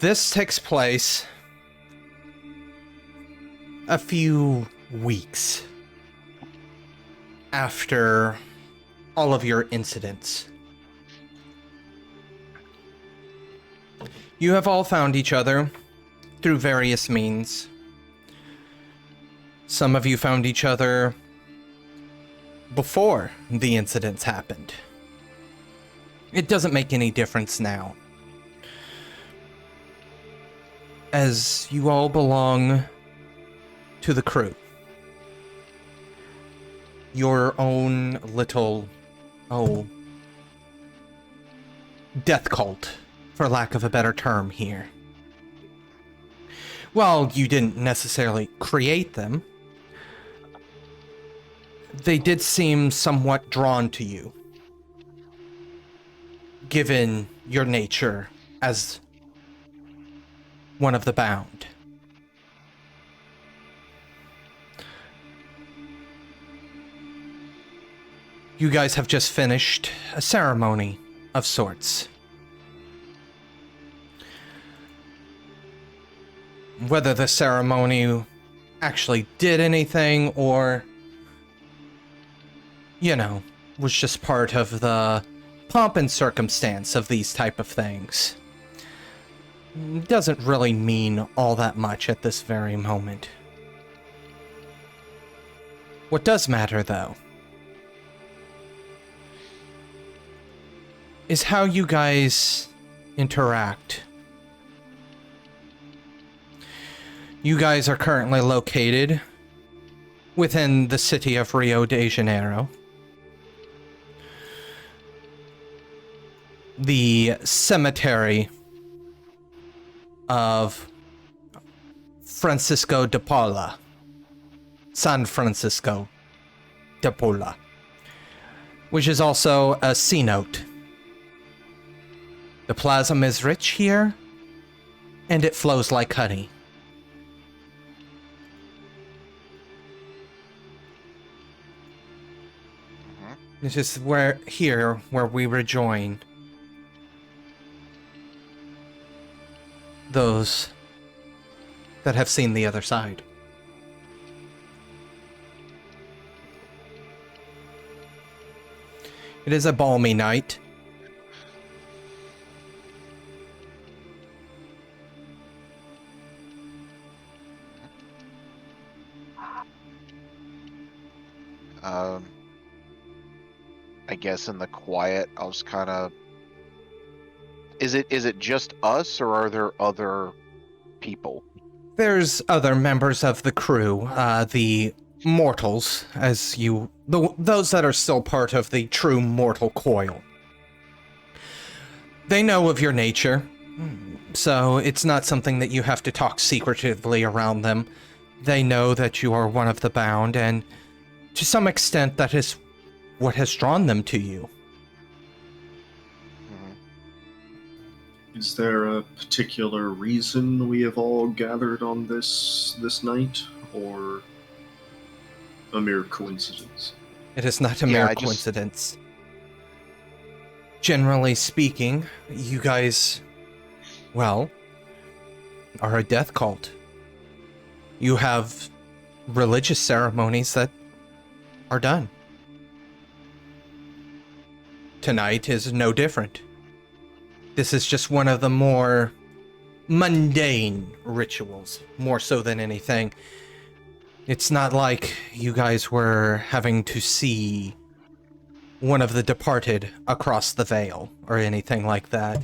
This takes place a few weeks after all of your incidents. You have all found each other through various means. Some of you found each other before the incidents happened. It doesn't make any difference now, as you all belong to the crew. Your own little, death cult, for lack of a better term here. Well, you didn't necessarily create them. They did seem somewhat drawn to you, given your nature as one of the bound. You guys have just finished a ceremony of sorts. Whether the ceremony actually did anything or, was just part of the pomp and circumstance of these type of things, doesn't really mean all that much at this very moment. What does matter, though, is how you guys interact. You guys are currently located within the city of Rio de Janeiro. The cemetery of Francisco de Paula. San Francisco de Paula. Which is also a cenote. The plasm is rich here, and it flows like honey. This is where we rejoin those that have seen the other side. It is a balmy night. I guess in the quiet, I was kind of... Is it just us, or are there other people? There's other members of the crew, the mortals, those that are still part of the true mortal coil. They know of your nature, so it's not something that you have to talk secretively around them. They know that you are one of the bound, and to some extent that is what has drawn them to you. Is there a particular reason we have all gathered on this night, or a mere coincidence? It is not a mere coincidence. Generally speaking, you guys, are a death cult. You have religious ceremonies that are done. Tonight is no different. This is just one of the more mundane rituals, more so than anything. It's not like you guys were having to see one of the departed across the veil or anything like that.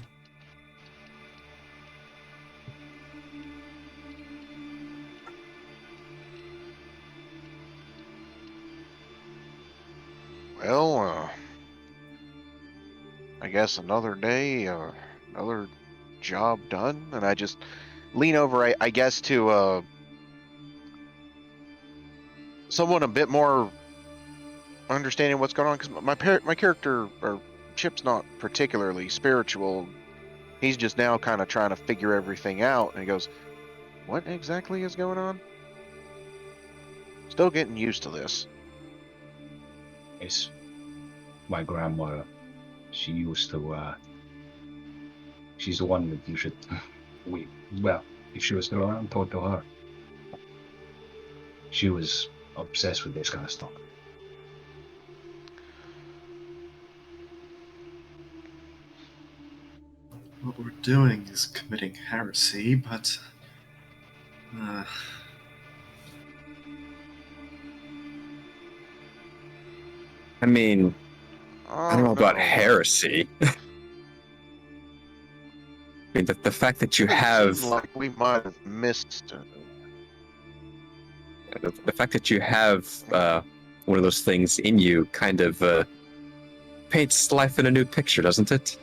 Well, I guess another day, another job done, and I just lean over, I guess, to someone a bit more understanding what's going on, because my character, or Chip's, not particularly spiritual. He's just now kind of trying to figure everything out, and he goes, "What exactly is going on? Still getting used to this." It's my grandmother. She used to, she's the one that you should Well, if she was still around, talk to her. She was obsessed with this kind of stuff. What we're doing is committing heresy, but... I mean, I don't know about no. heresy. I mean, the fact that you It have... seemed like we might have missed... The fact that you have one of those things in you kind of paints life in a new picture, doesn't it?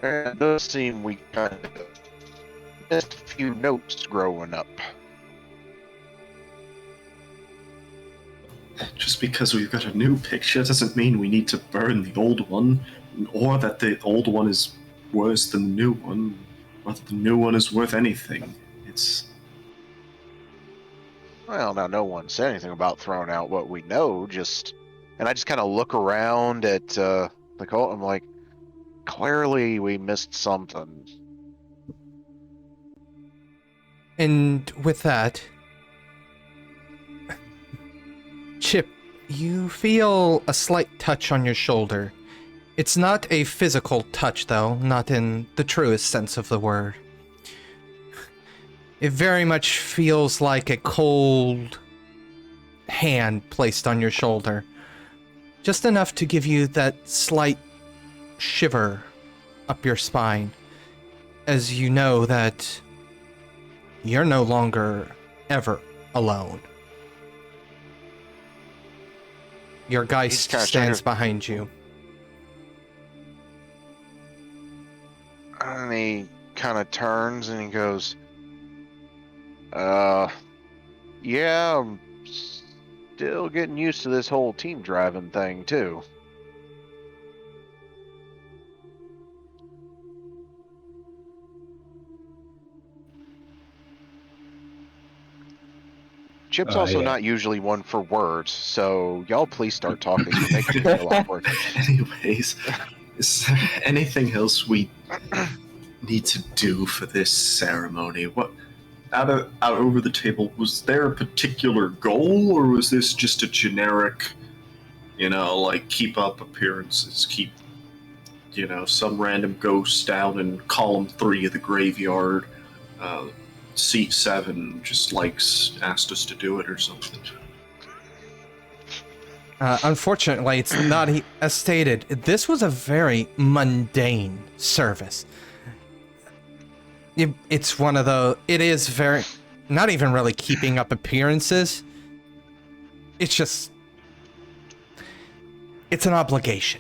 It does seem we kind of missed a few notes growing up. Just because we've got a new picture doesn't mean we need to burn the old one, or that the old one is worse than the new one, or that the new one is worth anything. It's... Well, now no one said anything about throwing out what we know, and I just kind of look around at the cult. I'm like, clearly we missed something. And with that, Chip, you feel a slight touch on your shoulder. It's not a physical touch, though, not in the truest sense of the word. It very much feels like a cold hand placed on your shoulder. Just enough to give you that slight shiver up your spine, as you know that you're no longer ever alone. Your Geist stands behind you. And he kind of turns and he goes, yeah, I'm still getting used to this whole team driving thing, too. Chip's also not usually one for words, so y'all please start talking. You're making me feel awkward. Anyways, is there anything else we need to do for this ceremony? What, out over the table, was there a particular goal, or was this just a generic, like keep up appearances, keep, some random ghost down in column 3 of the graveyard, seat 7 just asked us to do it or something? Unfortunately, it's not as stated. This was a very mundane service. It's one of the... It is very... Not even really keeping up appearances. It's just... It's an obligation.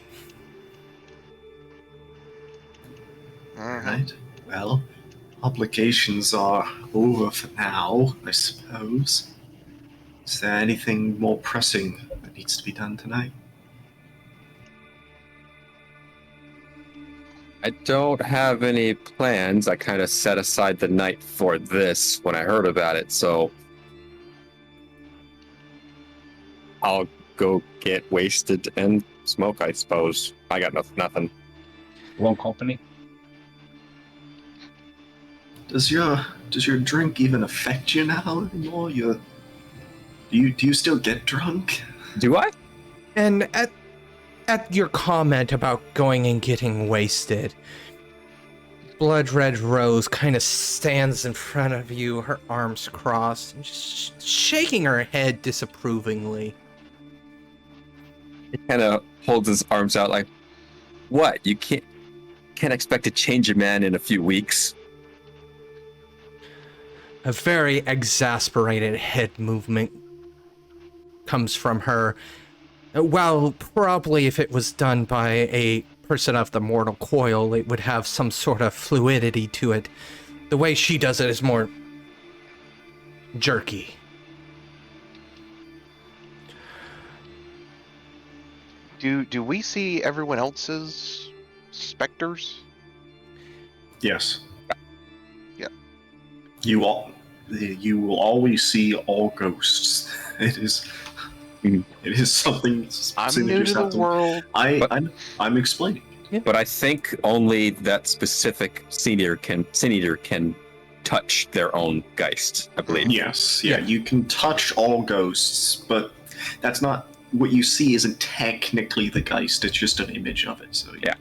Alright, well, obligations are over for now, I suppose. Is there anything more pressing that needs to be done tonight? I don't have any plans. I kind of set aside the night for this when I heard about it, so I'll go get wasted and smoke, I suppose. I got nothing. Wrong company? Does your drink even affect you now anymore? Do you still get drunk? Do I? And at your comment about going and getting wasted, Blood Red Rose kind of stands in front of you, her arms crossed, and just shaking her head disapprovingly. He kind of holds his arms out like, what? You can't expect to change a man in a few weeks. A very exasperated head movement comes from her. Well, probably if it was done by a person of the mortal coil, it would have some sort of fluidity to it. The way she does it is more jerky. Do we see everyone else's specters? Yes. Yeah. You will always see all ghosts. It is something. I'm new to the world. I'm explaining. Yeah. But I think only that specific Sin-Eater can touch their own Geist, I believe. Yes, yeah, you can touch all ghosts, but that's not what you see. Isn't technically the Geist. It's just an image of it. So Yeah.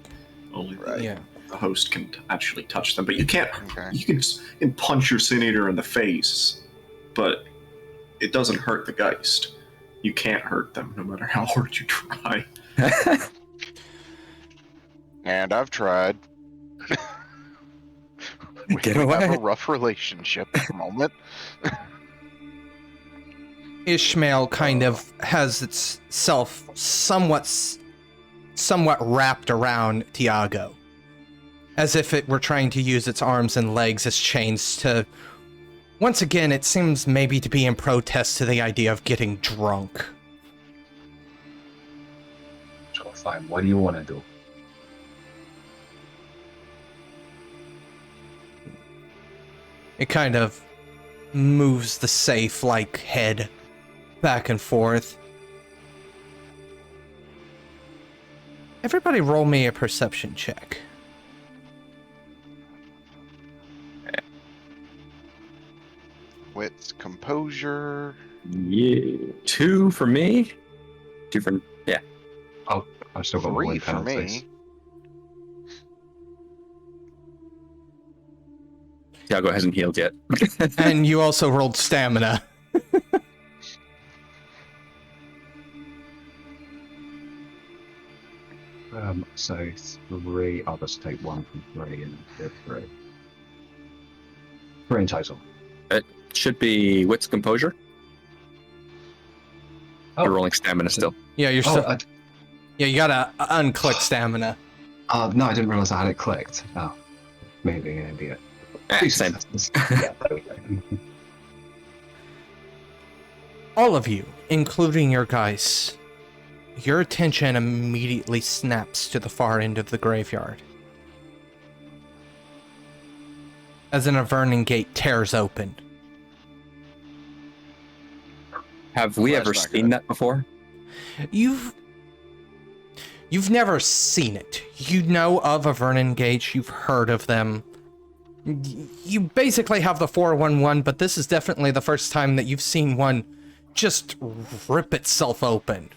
only Right. Yeah. the host can actually touch them. But you can't. Okay. You can punch your Sin-Eater in the face, but it doesn't hurt the Geist. You can't hurt them no matter how hard you try. And I've tried. We Get have away. a rough relationship at the moment. Ishmael kind of has itself somewhat wrapped around Tiago, as if it were trying to use its arms and legs as chains to. Once again, it seems maybe to be in protest to the idea of getting drunk. So fine, what do you want to do? It kind of moves the safe-like head back and forth. Everybody roll me a perception check. Wits, composure. Yeah. 2 for me. 2 for yeah. I've still got 3 one for penalties. me. Tiago hasn't healed yet. And you also rolled stamina. So 3, I'll just take 1 from 3 and then 3. 3 in total. Should be Wits Composure. Oh. You're rolling stamina still. Yeah, you're Oh, still. Yeah, you gotta unclick stamina. no, I didn't realize I had it clicked. Oh, maybe an idiot. Same. Yeah, there we go. All of you, including your guys, your attention immediately snaps to the far end of the graveyard. As an Avernian Gate tears open. Have we Well, ever that's not seen good. that before? You've never seen it. You know of Avernian Gates, you've heard of them. You basically have the 411, but this is definitely the first time that you've seen one just rip itself open.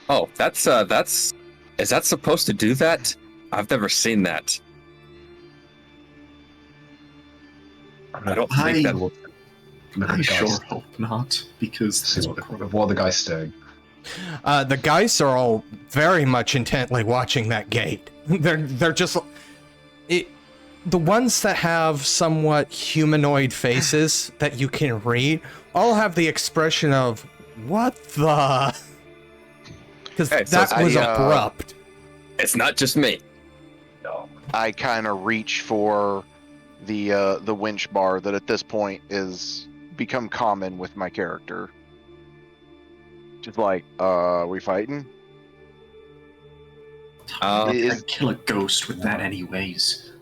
Oh, that's is that supposed to do that? I've never seen that. I don't think that will. I sure hope not, because See what the guy's doing. The guys are all very much intently watching that gate. They're just the ones that have somewhat humanoid faces that you can read all have the expression of what the, because Hey, so that was abrupt. It's not just me. No. I kind of reach for the winch bar that at this point is become common with my character. Just like, we fighting? You can't kill a ghost with that, anyways.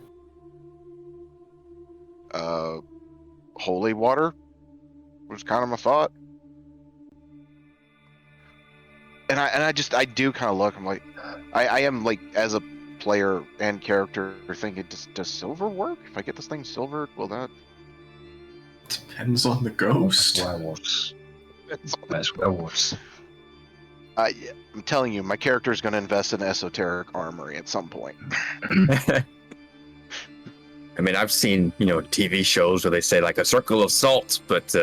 Holy water was kind of my thought. And I do kind of look. I'm like, I am like, as a player and character, thinking, does silver work? If I get this thing silvered, will that? Depends on the ghost. Werewolves. That's werewolves. I'm telling you, my character is going to invest in esoteric armory at some point. I mean, I've seen, TV shows where they say like a circle of salt, but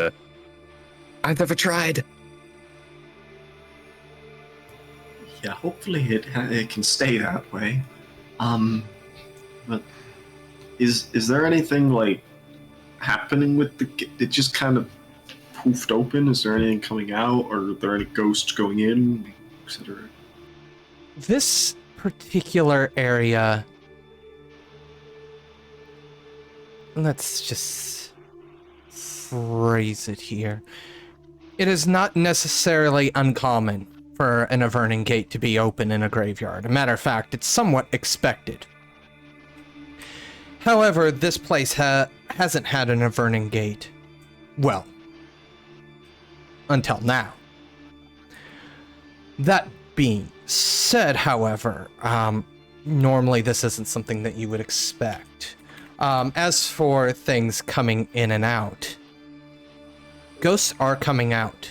I've never tried. Yeah, hopefully it can stay that way. But is there anything like happening with the? It just kind of poofed open. Is there anything coming out, or are there any ghosts going in, etc.? This particular area, let's just phrase it here. It is not necessarily uncommon for an Avernian Gate to be open in a graveyard. A matter of fact, it's somewhat expected. However, this place hasn't had an Avernian Gate. Well, until now. That being said, however, normally this isn't something that you would expect. As for things coming in and out, ghosts are coming out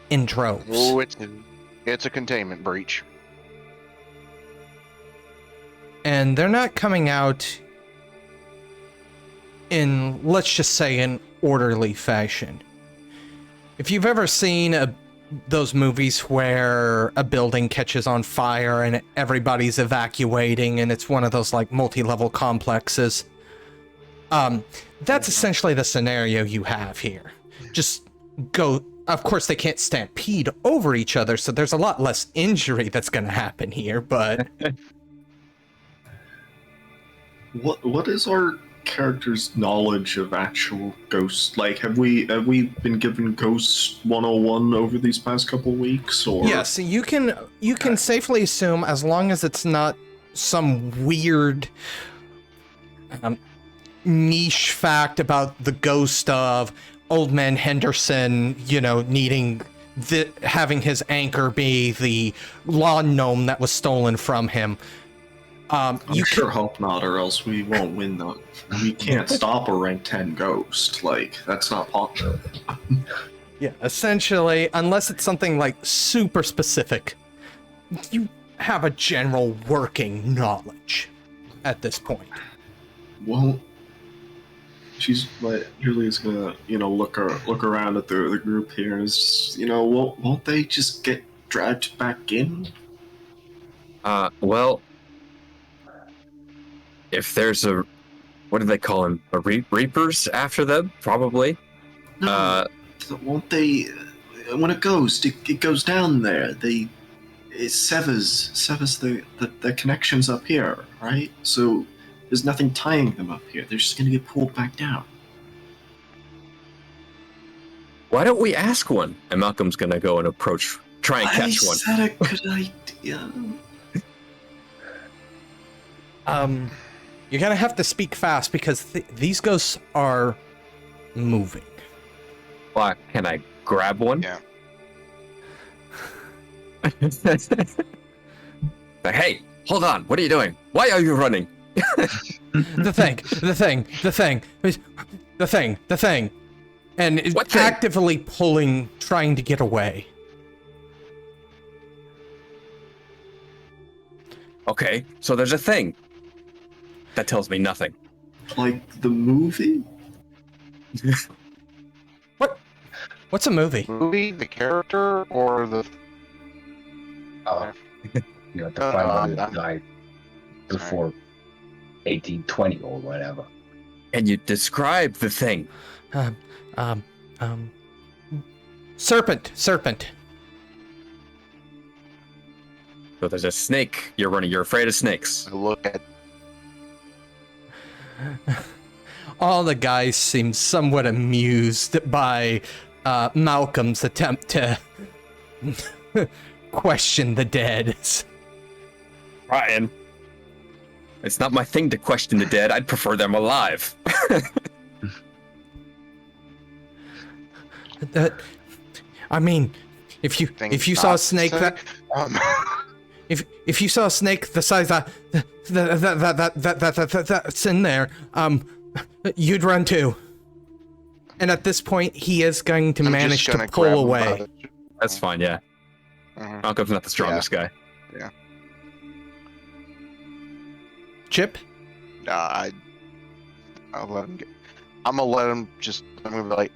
in droves. Oh, it's a containment breach. And they're not coming out in, let's just say, an orderly fashion. If you've ever seen those movies where a building catches on fire and everybody's evacuating and it's one of those like multi-level complexes, that's essentially the scenario you have here. Just go. Of course, they can't stampede over each other, so there's a lot less injury that's going to happen here, but... What is our character's knowledge of actual ghosts? Like, have we been given Ghost 101 over these past couple weeks, or? Yes, you can safely assume, as long as it's not some weird niche fact about the ghost of Old Man Henderson, needing having his anchor be the lawn gnome that was stolen from him. You sure hope not, or else we won't win though. We can't stop a rank 10 ghost. Like, that's not possible. Yeah, essentially, unless it's something like super specific, you have a general working knowledge at this point. Well, Julia's gonna, look around at the group here and is, won't they just get dragged back in? Well, if there's what do they call them? Reapers after them, probably. No, won't they? When it goes down there. It severs the connections up here, right? So there's nothing tying them up here. They're just gonna get pulled back down. Why don't we ask one? And Malcolm's gonna go and try and catch one. I said a good idea. You're gonna have to speak fast because these ghosts are moving. Well, can I grab one? Yeah. Like, hey, hold on. What are you doing? Why are you running? The thing. And is What thing? actively pulling, trying to get away. Okay, so there's a thing. That tells me nothing. Like the movie? What's a movie? Movie, the character, or the... The 500 died before 1820 or whatever. Can you describe the thing? Serpent. So there's a snake. You're afraid of snakes. I look at... All the guys seem somewhat amused by Malcolm's attempt to question the dead. Ryan, it's not my thing to question the dead. I'd prefer them alive. I mean, if you saw a snake if you saw a snake the size that's in there, you'd run too. And at this point, he is going to manage to pull away. That's fine, yeah. Mhm. Malcolm's not the strongest guy. Chip? I'll let him get... I'm gonna let him just... I'm gonna be like...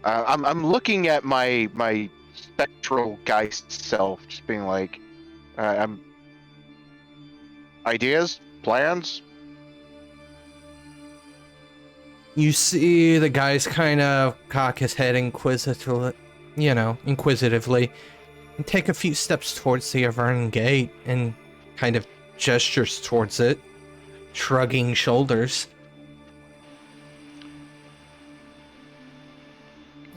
I'm looking at my spectral Geist self, just being like... I'm... Ideas? Plans? You see the guys kind of cock his head inquisitively, and take a few steps towards the Avernian Gate and kind of gestures towards it, shrugging shoulders.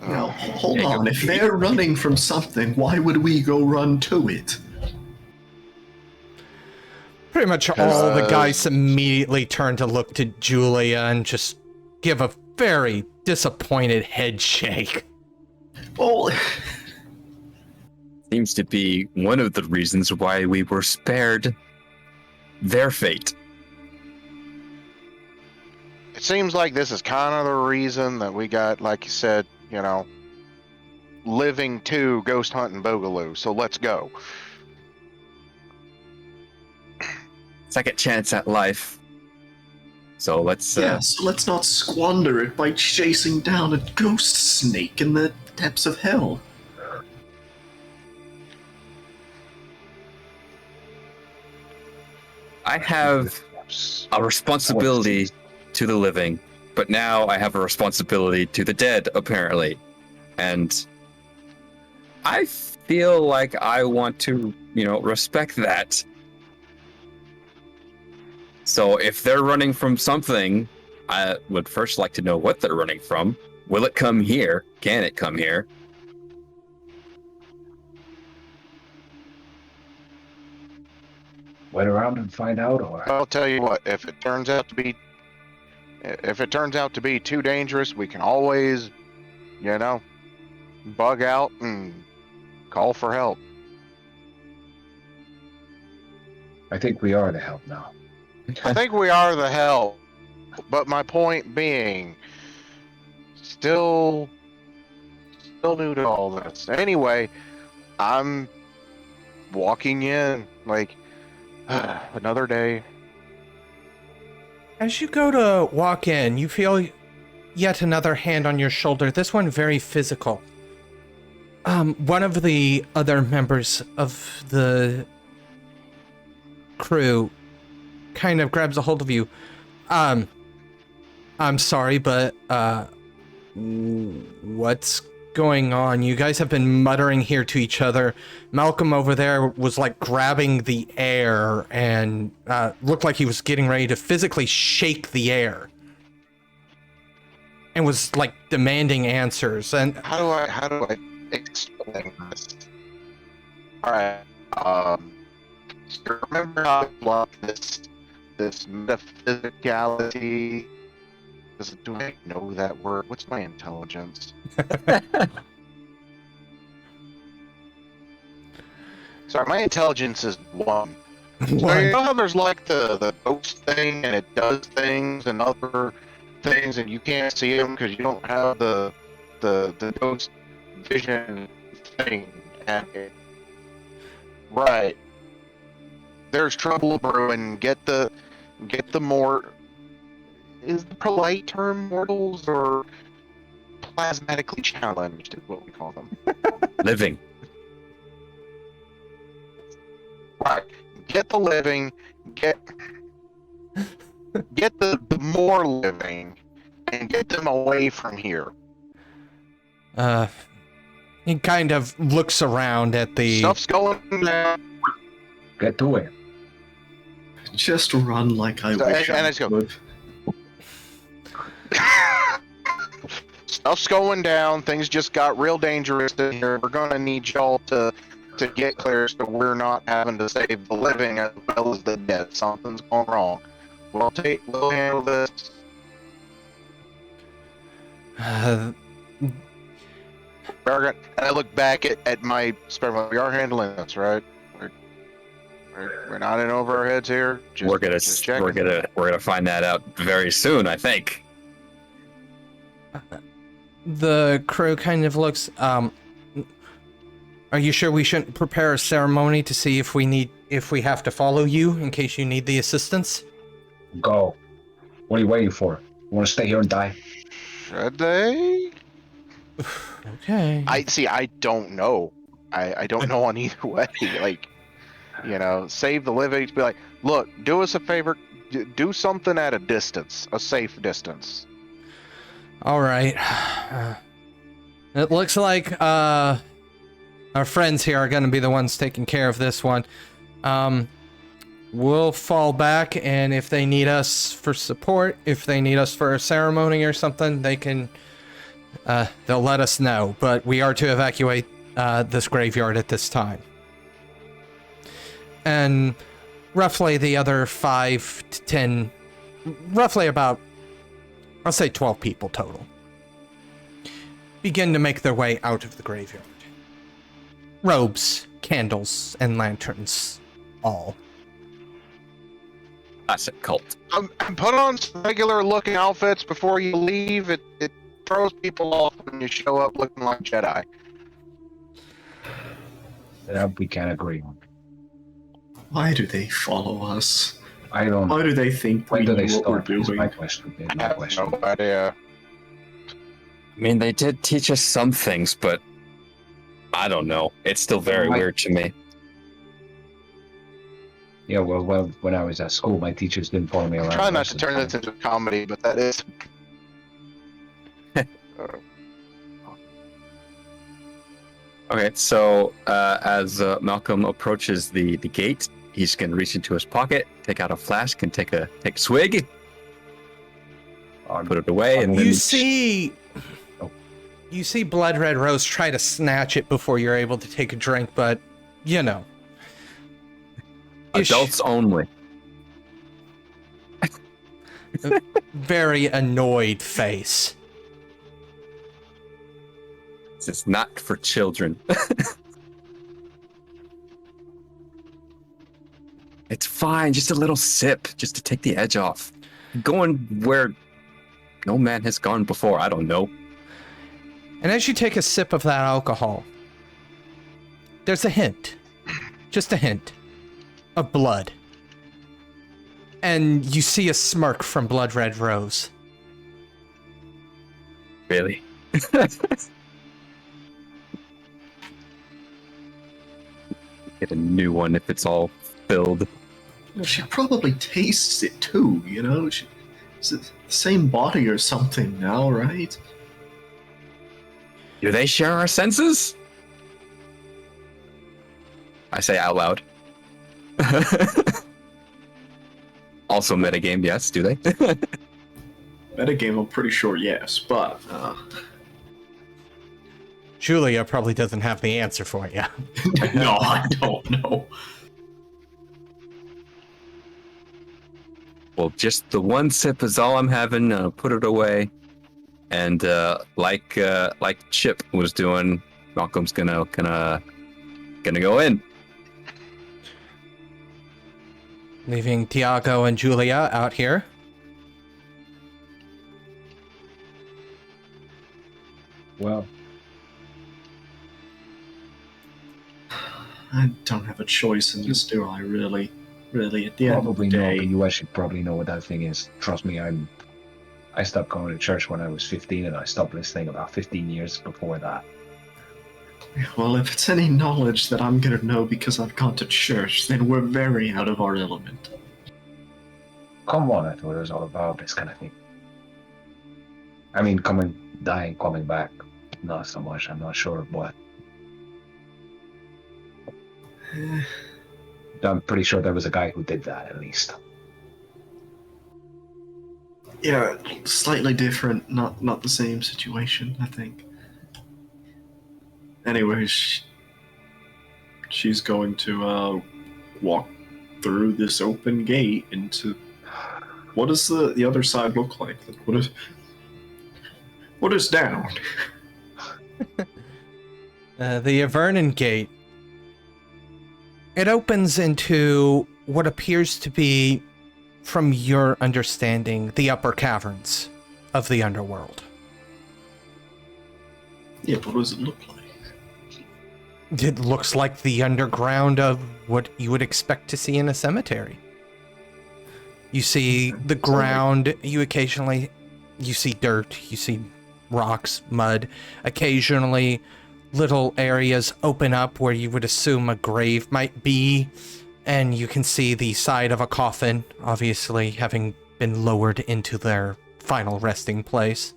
Now, hold on. If they're running from something, why would we go run to it? Pretty much all the guys immediately turn to look to Júlia and just give a very disappointed head shake. Oh, Seems to be one of the reasons why we were spared their fate. It seems like this is kind of the reason that we got, like you said, living to ghost hunting Boogaloo. So let's go. Second chance at life. So let's so let's not squander it by chasing down a ghost snake in the depths of hell. I have a responsibility to the living, but now I have a responsibility to the dead, apparently. And I feel like I want to, respect that. So if they're running from something, I would first like to know what they're running from. Will it come here? Can it come here? Wait around and find out, or I'll tell you what, if it turns out to be too dangerous, we can always, bug out and call for help. I think we are the help now. I think we are the help, but my point being, still new to all this. Anyway, I'm walking in like another day. As you go to walk in, you feel yet another hand on your shoulder, this one very physical. One of the other members of the crew kind of grabs a hold of you. I'm sorry, but what's going on? You guys have been muttering here to each other. Malcolm over there was like grabbing the air and looked like he was getting ready to physically shake the air and was like demanding answers. And How do I explain this? All right. So remember how I blocked this metaphysicality? Do I know that word? What's my intelligence? Sorry, my intelligence is 1. So you know how there's like the ghost thing, and it does things and other things, and you can't see them because you don't have the ghost vision thing. Right. There's trouble brewing. Get the more. Is the polite term mortals or plasmatically challenged is what we call them. Living. Right. Get the living, get the more living, and get them away from here. he kind of looks around at the... Stuff's going down. Get to it. Just run like I wish and I let's go. would. Stuff's going down. Things just got real dangerous in here. We're gonna need y'all to get clear so we're not having to save the living as well as the dead. Something's going wrong. We'll handle this. And I look back at my spare. We are handling this, right? We're not in over our heads here. We're gonna find that out very soon, I think. The crew kind of looks, are you sure we shouldn't prepare a ceremony to see if we have to follow you in case you need the assistance? Go. What are you waiting for? You want to stay here and die? Should they? Okay. I don't know. I don't know on either way. Like, save the living. Be like, look, do us a favor. Do something at a distance, a safe distance. All right. It looks like our friends here are going to be the ones taking care of this one. We'll fall back, and if they need us for support, if they need us for a ceremony or something, they can. They'll let us know. But we are to evacuate this graveyard at this time. And roughly the other 5 to 10, roughly about, I'll say 12 people total. begin to make their way out of the graveyard. Robes, candles, and lanterns, all. Classic cult. Put on some regular looking outfits before you leave. It throws people off when you show up looking like Jedi. That we can agree on. Why do they follow us? I don't know. Why do they think When we do know they what we're start? Is doing? my question. Is I my have question. no idea. I mean, they did teach us some things, but I don't know. It's still very Why- weird to me. Yeah, well, when I was at school, my teachers didn't follow me around. Try not most to of the turn time. this into a comedy, but that is. Okay, so as Malcolm approaches the gate, he's going to reach into his pocket, take out a flask, and take a swig, put it away, and then You see Blood Red Rose try to snatch it before you're able to take a drink, but, you know. adults only. Very annoyed face. It's not for children. It's fine, just a little sip, just to take the edge off. Going where no man has gone before, I don't know. And as you take a sip of that alcohol, there's a hint, just a hint, of blood. And you see a smirk from Blood Red Rose. Really? Get a new one if it's all filled. Well, she probably tastes it too, you know? It's the same body or something now, right? Do they share our senses? I say out loud. Also metagame, yes, do they? Metagame, I'm pretty sure yes, but Júlia probably doesn't have the answer for you. no, I don't know. Well, just the one sip is all I'm having. Put it away, and like Chip was doing, Malcolm's gonna go in. Leaving Tiago and Júlia out here. Well, I don't have a choice in this, do I? Really, at the end of the probably no, day. but you actually probably know what that thing is. Trust me, I stopped going to church when I was 15, and I stopped listening about 15 years before that. Well, if it's any knowledge that I'm gonna know because I've gone to church, then we're very out of our element. Come on, I thought it was all about this kind of thing. I mean, dying, coming back, not so much. I'm not sure what. I'm pretty sure there was a guy who did that, at least. Yeah, slightly different, not the same situation, I think. Anyways, she's going to walk through this open gate into... What does the other side look like? What is down? The Avernian Gate. It opens into what appears to be, from your understanding, the upper caverns of the Underworld. Yeah, but what does it look like? It looks like the underground of what you would expect to see in a cemetery. You see the ground, you see dirt, you see rocks, mud. Occasionally, little areas open up where you would assume a grave might be, and you can see the side of a coffin, obviously having been lowered into their final resting place.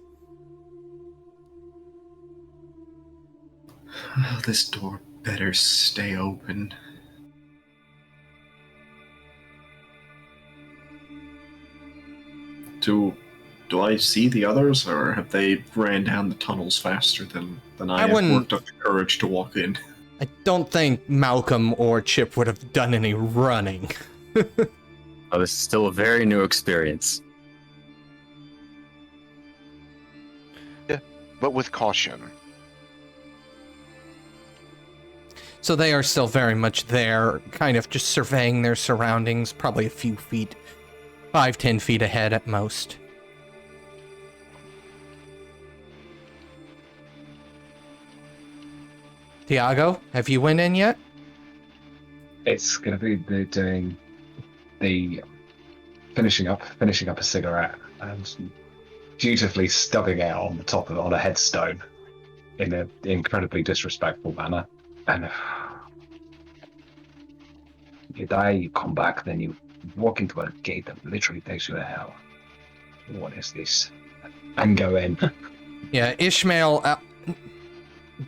This door better stay open. Do I see the others, or have they ran down the tunnels faster than I have wouldn't- worked up the courage to walk in? I don't think Malcolm or Chip would have done any running. Oh, this is still a very new experience. but with caution. So they are still very much there, kind of just surveying their surroundings, probably a few feet, 5-10 feet ahead at most. Tiago, have you went in yet? It's gonna be doing the finishing up a cigarette and dutifully stubbing it on the top of on a headstone in an incredibly disrespectful manner. And you die, you come back, then you walk into a gate that literally takes you to hell. What is this? And go in. Yeah, Ishmael,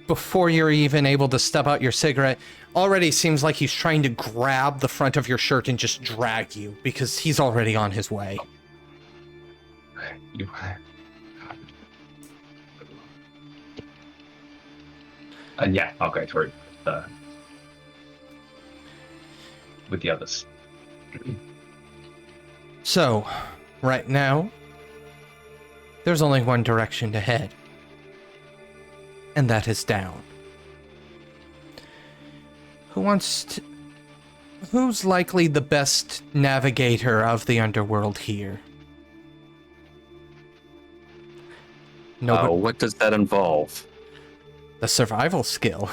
before you're even able to stub out your cigarette, already seems like he's trying to grab the front of your shirt and just drag you, because he's already on his way. You... And yeah, I'll go through with the others. So, right now, there's only one direction to head. And that is down. Who's likely the best navigator of the underworld here? No, What does that involve? the survival skill.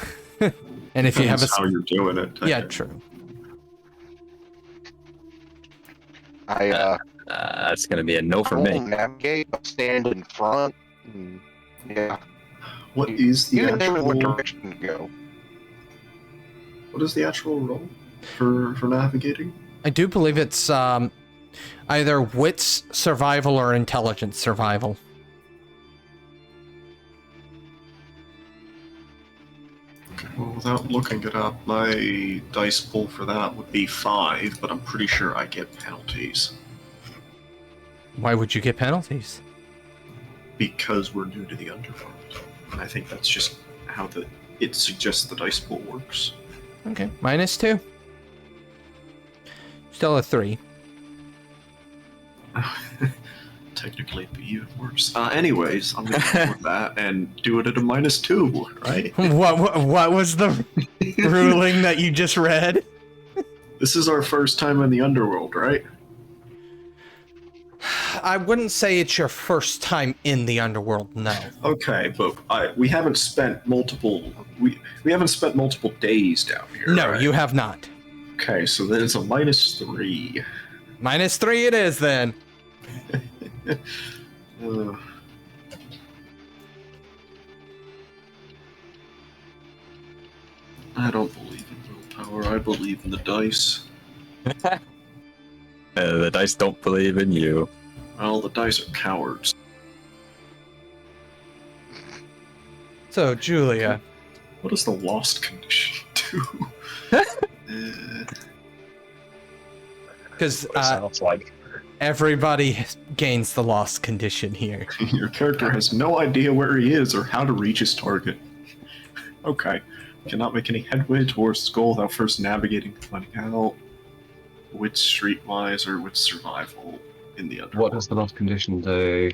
And if you have That's how you're doing it. yeah, true. That's gonna be a no for I me. won't navigate, but stand in front. Yeah. What is the You can tell me what actual? direction to go. What is the actual role for navigating? I do believe it's either wits survival or intelligence survival. Okay, well, without looking it up, my dice pool for that would be 5, but I'm pretty sure I get penalties Why would you get penalties? because we're new to the Underworld. And I think that's just how it suggests the dice pool works. Okay, -2. Still a 3. Technically, it'd be even worse. Anyways, I'm gonna go with that and do it at a -2, right? What was the ruling that you just read? This is our first time in the Underworld, right? I wouldn't say it's your first time in the underworld, no. Okay, but we haven't spent multiple we haven't spent multiple days down here. No, right? you have not. Okay, so then it's a -3. -3 it is then. I don't believe in willpower. I believe in the dice. The dice don't believe in you. Well, the dice are cowards. So, Júlia, What does the lost condition do? because What it sounds like. everybody gains the lost condition here. Your character has no idea where he is or how to reach his target. Okay. Cannot make any headway towards the goal without first navigating finding out which streetwise or which survival in the Underworld. What does the lost condition do?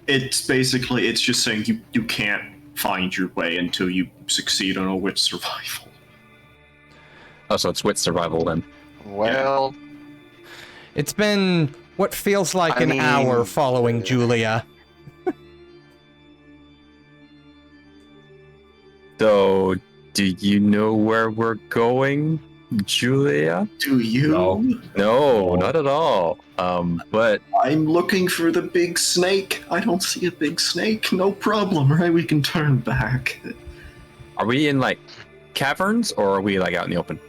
It's basically, it's just saying you can't find your way until you succeed on a witch survival. Oh, so it's wit survival then. Well, It's been what feels like I an mean, hour following Júlia. So, do you know where we're going, Júlia? Do you? No. No, not at all. But I'm looking for the big snake. I don't see a big snake. No problem, right? We can turn back. are we in like caverns or are we like out in the open?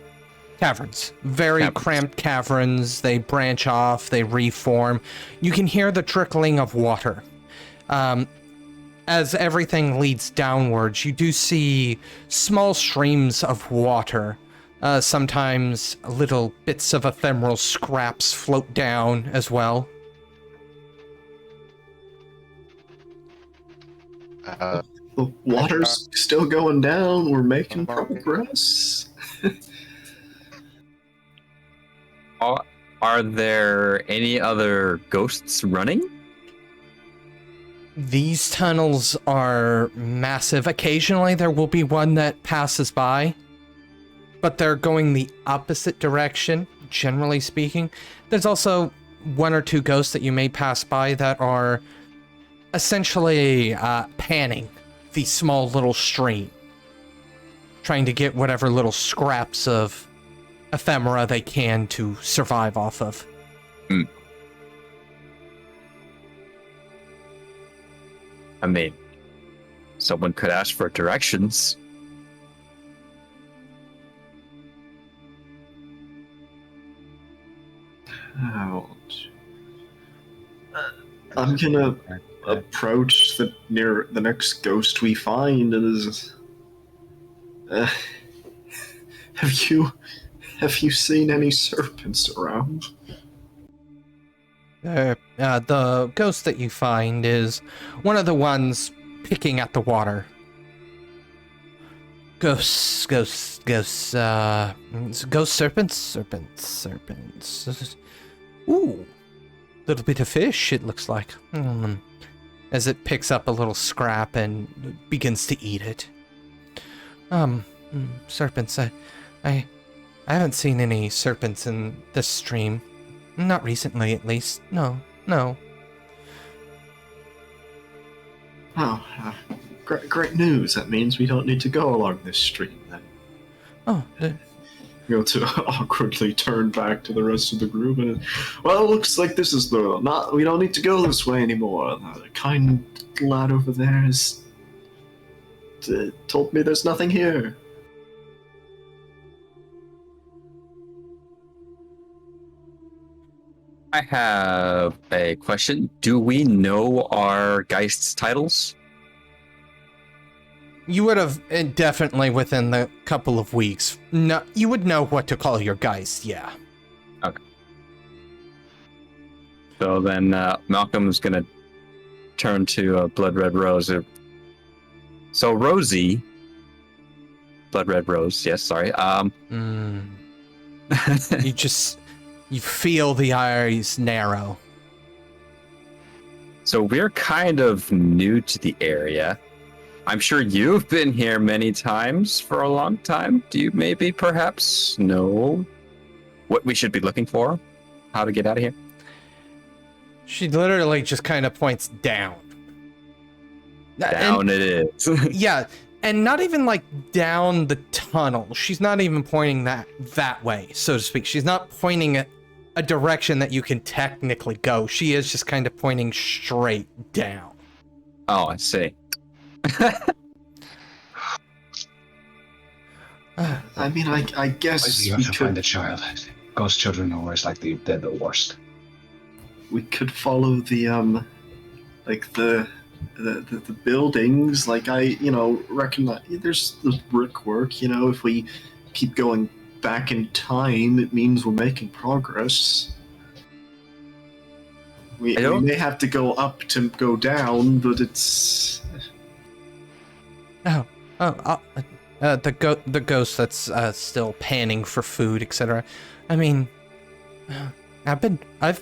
Caverns. Very Caverns. cramped caverns. They branch off, they reform. You can hear the trickling of water. As everything leads downwards, you do see small streams of water. Sometimes little bits of ephemeral scraps float down as well. The water's still going down. We're making progress. Are there any other ghosts running? These tunnels are massive. Occasionally there will be one that passes by, but they're going the opposite direction, generally speaking. There's also one or two ghosts that you may pass by that are essentially panning the small little stream, trying to get whatever little scraps of ephemera they can to survive off of. I mean, someone could ask for directions. Ouch. I'm gonna approach near the next ghost we find and is. Have you seen any serpents around? The ghost that you find is one of the ones picking at the water. Ghost serpents. Ooh, little bit of fish, it looks like. As it picks up a little scrap and begins to eat it. Serpents. I haven't seen any serpents in this stream. Not recently, at least. No. Oh, great news. That means we don't need to go along this stream then. Oh, Go to awkwardly turn back to the rest of the group and, well, it looks like this is we don't need to go this way anymore. The kind lad over there has told me there's nothing here. I have a question. Do we know our Geist's titles? you would have definitely within the couple of weeks. No, you would know what to call your Geist, yeah. Okay. So then Malcolm's gonna turn to Blood Red Rose. So Rosie, Blood Red Rose, yes, sorry. You feel the eyes narrow. So we're kind of new to the area. I'm sure you've been here many times for a long time. Do you maybe perhaps know what we should be looking for? How to get out of here? She literally just kind of points down. Down it is. Yeah, and not even like down the tunnel. She's not even pointing that way, so to speak. She's not pointing at a direction that you can technically go. She is just kind of pointing straight down. Oh, I see. I mean, I guess You have we to could find the child. Ghost children are always like they're the worst. we could follow the buildings. Like recognize there's the brickwork. If we keep going back in time, it means we're making progress. We may have to go up to go down, but it's. The ghost that's still panning for food, etc. I mean, I've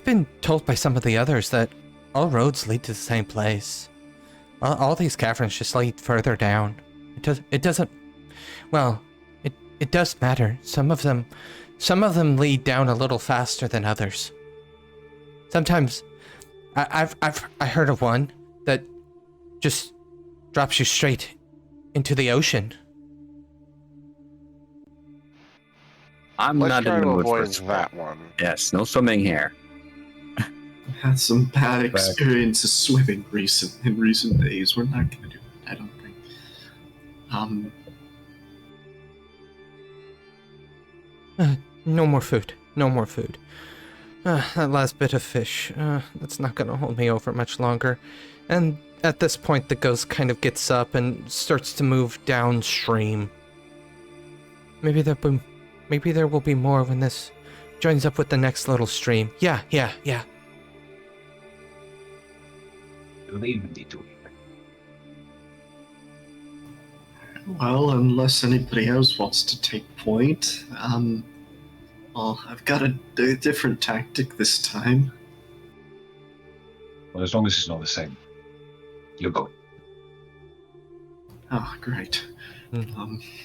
been told by some of the others that all roads lead to the same place. All these caverns just lead further down. It doesn't. Well, it does matter. Some of them lead down a little faster than others. Sometimes, I heard of one that just drops you straight into the ocean. I'm Let's not try in the to mood avoid for that one. Yes, no swimming here. Had some bad experiences swimming in recent days. We're not gonna do that, I don't think. No more food. No more food. That last bit of fish, that's not gonna hold me over much longer. And at this point, the ghost kind of gets up and starts to move downstream. Maybe there will be more when this joins up with the next little stream. Yeah. Leave me to it. Well, unless anybody else wants to take point, well, I've got a different tactic this time. Well, as long as it's not the same. You go. Oh, great.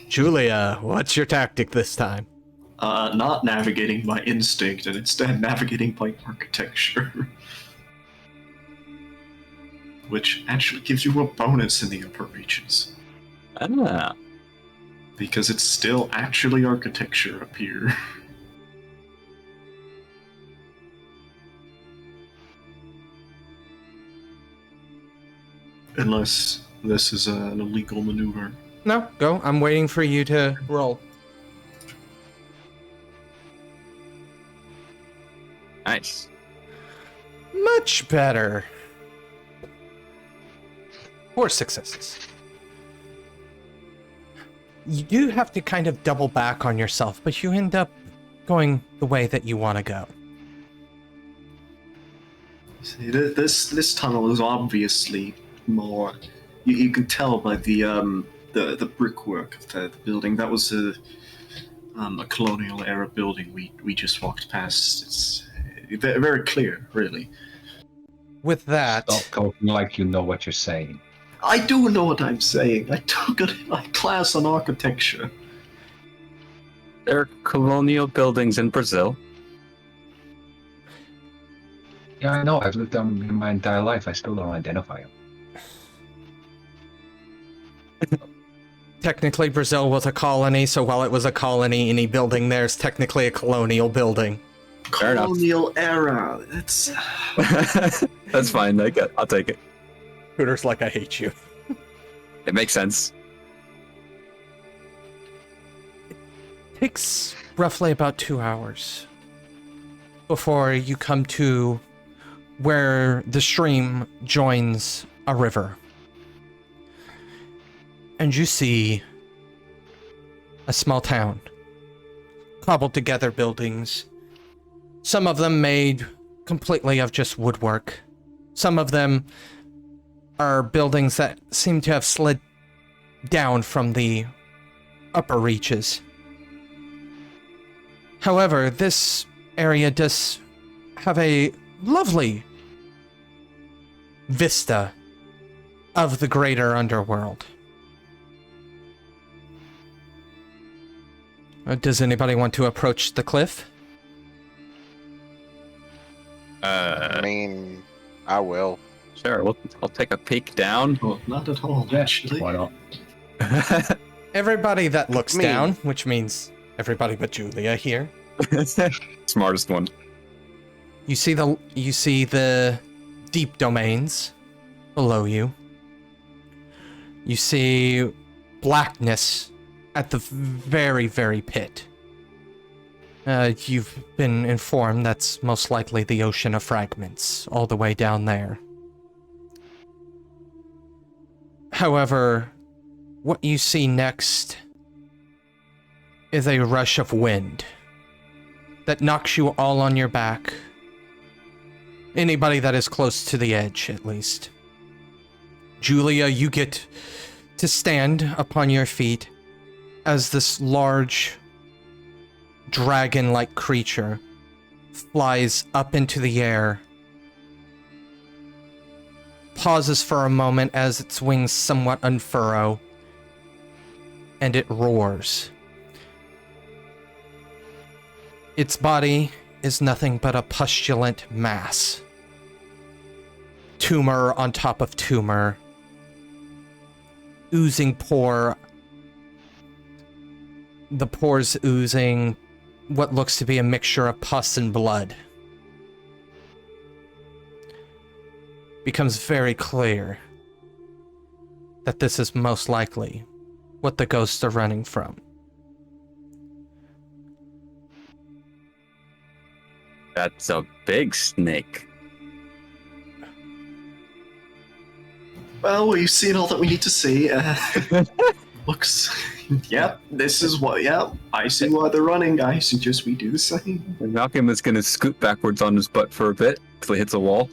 Júlia, what's your tactic this time? Not navigating by instinct, and instead navigating by architecture. Which actually gives you a bonus in the upper reaches. Ah. Because it's still actually architecture up here. Unless this is an illegal maneuver. No, go. I'm waiting for you to roll. Nice. Much better. 4 successes. You do have to kind of double back on yourself, but you end up going the way that you want to go. See, this tunnel is obviously more. You can tell by the brickwork of the building. That was a colonial era building we just walked past. It's very clear, really. With that, Stop talking like you know what you're saying. I do know what I'm saying. I took a class on architecture. There are colonial buildings in Brazil. Yeah, I know. I've lived them my entire life. I still don't identify them. technically Brazil was a colony, so while it was a colony, any building there is technically a colonial building. Fair enough. Colonial era. It's That's fine. I'll take it. Pooter's like, I hate you. It makes sense. Takes roughly about 2 hours before you come to where the stream joins a river. And you see a small town. Cobbled together buildings. Some of them made completely of just woodwork. Some of them are buildings that seem to have slid down from the upper reaches. However, this area does have a lovely vista of the greater underworld. Does anybody want to approach the cliff? I mean, I will. Sure. I'll take a peek down. well, not at all, Yeah, actually. why not? Everybody that looks Me. down, which means everybody but Júlia here. Smartest one. You see the deep domains below you. You see blackness at the very, very pit. You've been informed that's most likely the Ocean of Fragments, all the way down there. However, what you see next is a rush of wind that knocks you all on your back. Anybody that is close to the edge, at least. Júlia, you get to stand upon your feet as this large dragon-like creature flies up into the air, pauses for a moment as its wings somewhat unfurrow, and it roars. Its body is nothing but a pustulant mass. Tumor on top of tumor. Oozing pore. The pores oozing what looks to be a mixture of pus and blood. Becomes very clear that this is most likely what the ghosts are running from. That's a big snake. Well, we've seen all that we need to see. Looks... Yep, this is what... Yep, I see why they're running. I suggest we do the same. Malcolm is gonna scoot backwards on his butt for a bit till he hits a wall.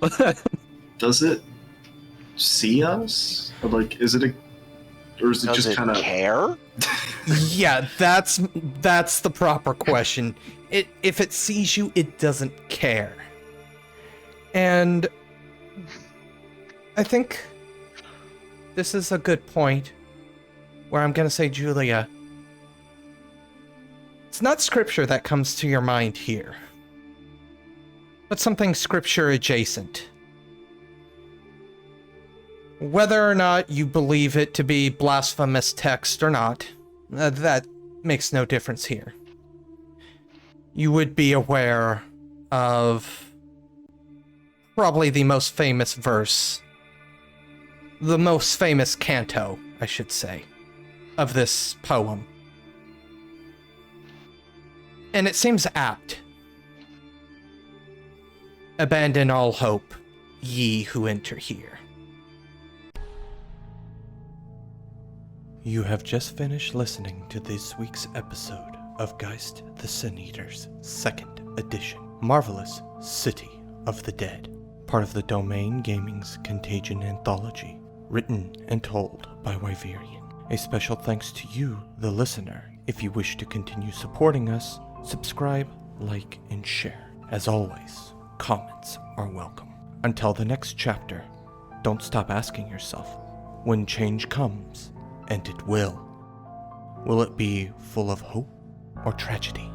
Does it see us? Or like, is it a... Or is it Does just it kind of... care? Yeah, that's the proper question. If it sees you, it doesn't care. And I think this is a good point where I'm going to say, Júlia, it's not scripture that comes to your mind here, but something scripture adjacent. Whether or not you believe it to be blasphemous text or not, that makes no difference here. You would be aware of probably the most famous verse, the most famous canto, I should say, of this poem. And it seems apt. Abandon all hope, ye who enter here. You have just finished listening to this week's episode of Geist the Sin-Eaters, 2nd edition, Marvelous City of the Dead, part of the Domain Gaming's Contagion Anthology, written and told by Wyverian. A special thanks to you, the listener. If you wish to continue supporting us, subscribe, like, and share. As always, comments are welcome. Until the next chapter, don't stop asking yourself, when change comes, and it will it be full of hope or tragedy?